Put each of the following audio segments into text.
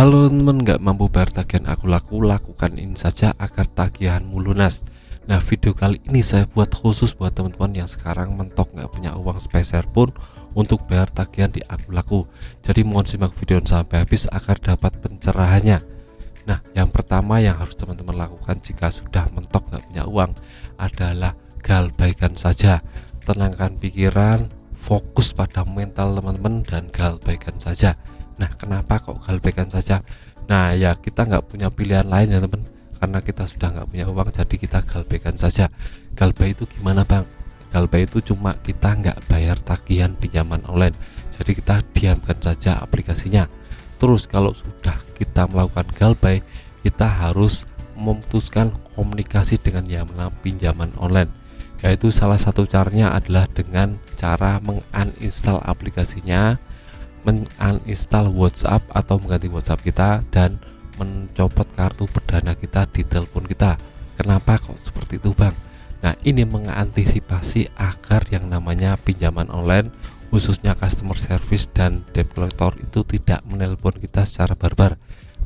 Halo teman, nggak mampu bayar tagihan aku laku, lakukan ini saja agar tagihanmu lunas. Nah, video kali ini saya buat khusus buat teman-teman yang sekarang mentok nggak punya uang sepeser pun untuk bayar tagihan di aku laku. Jadi mohon simak video sampai habis agar dapat pencerahannya. Nah, yang pertama yang harus teman-teman lakukan jika sudah mentok nggak punya uang adalah galbaikan saja. Tenangkan pikiran, fokus pada mental teman-teman dan galbaikan saja. Nah, kenapa kok galbaikan saja? Nah, ya kita nggak punya pilihan lain ya teman, karena kita sudah nggak punya uang, jadi kita galbaikan saja. Galbay itu gimana bang? Galbay itu cuma kita nggak bayar tagihan pinjaman online, jadi kita diamkan saja aplikasinya. Terus kalau sudah kita melakukan galbay, kita harus memutuskan komunikasi dengan yang namanya pinjaman online, yaitu salah satu caranya adalah dengan cara menguninstall aplikasinya, menguninstall WhatsApp atau mengganti WhatsApp kita, dan mencopot kartu perdana kita di telepon kita. Kenapa kok seperti itu bang? Nah, ini mengantisipasi agar yang namanya pinjaman online, khususnya customer service dan debt collector itu tidak menelpon kita secara barbar.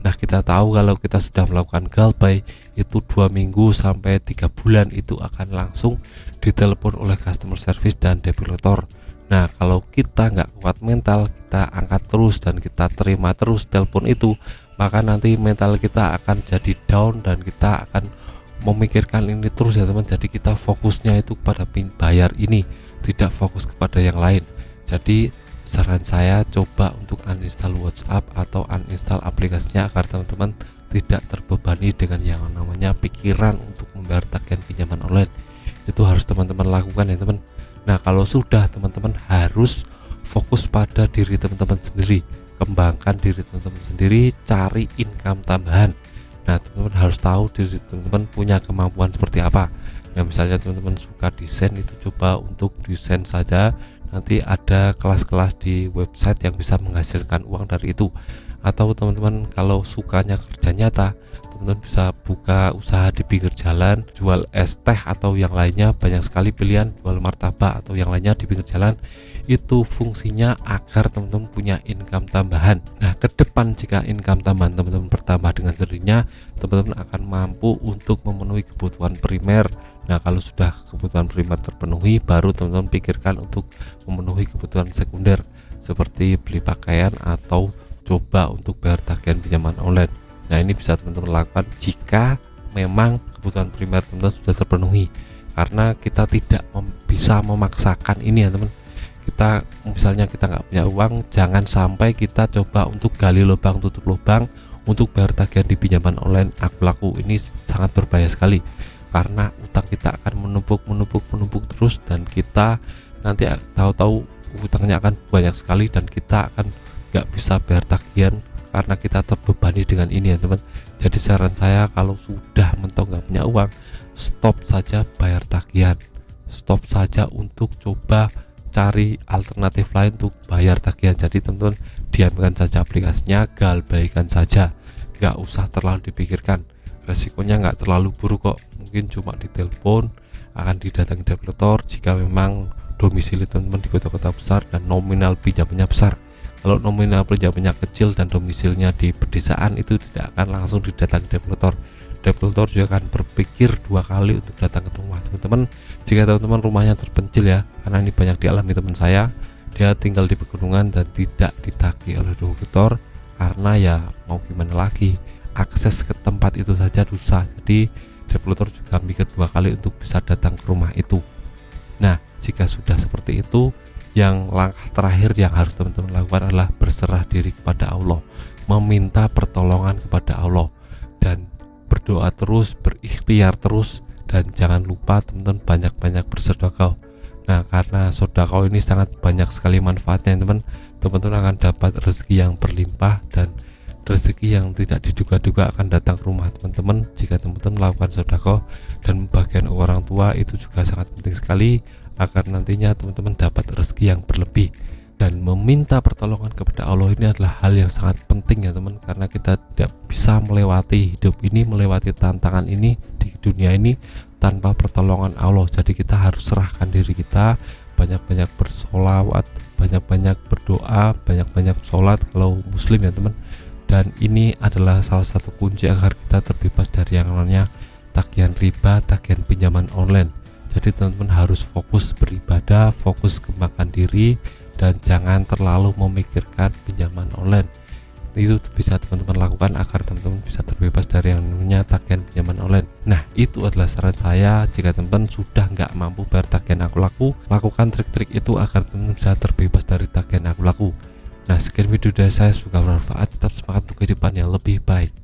Nah, kita tahu kalau kita sudah melakukan galbay itu 2 minggu sampai 3 bulan itu akan langsung ditelepon oleh customer service dan debt collector. Nah, kalau kita nggak kuat mental, kita angkat terus dan kita terima terus telepon itu, maka nanti mental kita akan jadi down dan kita akan memikirkan ini terus ya teman. Jadi kita fokusnya itu kepada bayar ini, tidak fokus kepada yang lain. Jadi saran saya coba untuk uninstall WhatsApp atau uninstall aplikasinya agar teman-teman tidak terbebani dengan yang namanya pikiran untuk membayar tagihan pinjaman online. Itu harus teman-teman lakukan ya teman. Nah, kalau sudah, teman-teman harus fokus pada diri teman-teman sendiri, kembangkan diri teman-teman sendiri, cari income tambahan. Nah, teman-teman harus tahu diri teman-teman punya kemampuan seperti apa. Nah, misalnya teman-teman suka desain, itu coba untuk desain saja. Nanti ada kelas-kelas di website yang bisa menghasilkan uang dari itu. Atau teman-teman kalau sukanya kerja nyata, teman-teman bisa buka usaha di pinggir jalan, jual es teh atau yang lainnya. Banyak sekali pilihan, jual martabak atau yang lainnya di pinggir jalan. Itu fungsinya agar teman-teman punya income tambahan. Nah, ke depan jika income tambahan teman-teman bertambah dengan sendirinya, teman-teman akan mampu untuk memenuhi kebutuhan primer. Nah, kalau sudah kebutuhan primer terpenuhi, baru teman-teman pikirkan untuk memenuhi kebutuhan sekunder seperti beli pakaian atau coba untuk bayar tagihan pinjaman online. Nah, ini bisa teman-teman lakukan jika memang kebutuhan primer teman-teman sudah terpenuhi, karena kita tidak bisa memaksakan ini ya teman. Kita misalnya kita nggak punya uang, jangan sampai kita coba untuk gali lubang tutup lubang untuk bayar tagihan di pinjaman online aku laku. Ini sangat berbahaya sekali, karena utang kita akan menumpuk terus, dan kita nanti tahu-tahu utangnya akan banyak sekali dan kita akan nggak bisa bayar tagihan karena kita terbebani dengan ini ya teman. Jadi saran saya, kalau sudah mentok nggak punya uang, stop saja bayar tagihan, stop saja untuk coba cari alternatif lain untuk bayar tagihan. Jadi teman-teman diamkan saja aplikasinya, galbaikan saja, nggak usah terlalu dipikirkan. Resikonya nggak terlalu buruk kok, mungkin cuma ditelepon, akan didatangi debt collector jika memang domisili teman-teman di kota-kota besar dan nominal pinjamannya besar. Kalau nominal pinjamannya kecil dan domisilinya di pedesaan, itu tidak akan langsung didatangi debt collector. Debt collector juga akan berpikir 2 kali untuk datang ke rumah teman-teman. Jika teman-teman rumahnya terpencil ya, karena ini banyak dialami teman saya, dia tinggal di pegunungan dan tidak ditagih oleh debt collector, karena ya mau gimana lagi, akses ke tempat itu saja susah. Jadi debt collector juga mikir 2 kali untuk bisa datang ke rumah itu. Nah, jika sudah seperti itu, yang langkah terakhir yang harus teman-teman lakukan adalah berserah diri kepada Allah, meminta pertolongan kepada Allah, dan berdoa terus, berikhtiar terus, dan jangan lupa teman-teman banyak-banyak bersedekah. Nah, karena sedekah ini sangat banyak sekali manfaatnya teman-teman akan dapat rezeki yang berlimpah, dan rezeki yang tidak diduga-duga akan datang ke rumah teman-teman jika teman-teman melakukan sedekah. Dan membagikan orang tua itu juga sangat penting sekali agar nantinya teman-teman dapat rezeki yang berlebih. Dan meminta pertolongan kepada Allah ini adalah hal yang sangat penting ya teman, karena kita tidak bisa melewati hidup ini, melewati tantangan ini di dunia ini tanpa pertolongan Allah. Jadi kita harus serahkan diri kita, banyak-banyak bersolawat, banyak-banyak berdoa, banyak-banyak sholat kalau muslim ya teman, Dan ini adalah salah satu kunci agar kita terbebas dari yang namanya tagihan riba, tagihan pinjaman online. Jadi teman-teman harus fokus beribadah, fokus kembangkan diri, dan jangan terlalu memikirkan pinjaman online. Itu bisa teman-teman lakukan agar teman-teman bisa terbebas dari yang namanya tagihan pinjaman online. Nah, itu adalah saran saya. Jika teman-teman sudah nggak mampu bayar tagihan aku laku, lakukan trik-trik itu agar teman-teman bisa terbebas dari tagihan aku laku. Nah, sekian video dari saya, semoga bermanfaat. Tetap semangat untuk kehidupan yang lebih baik.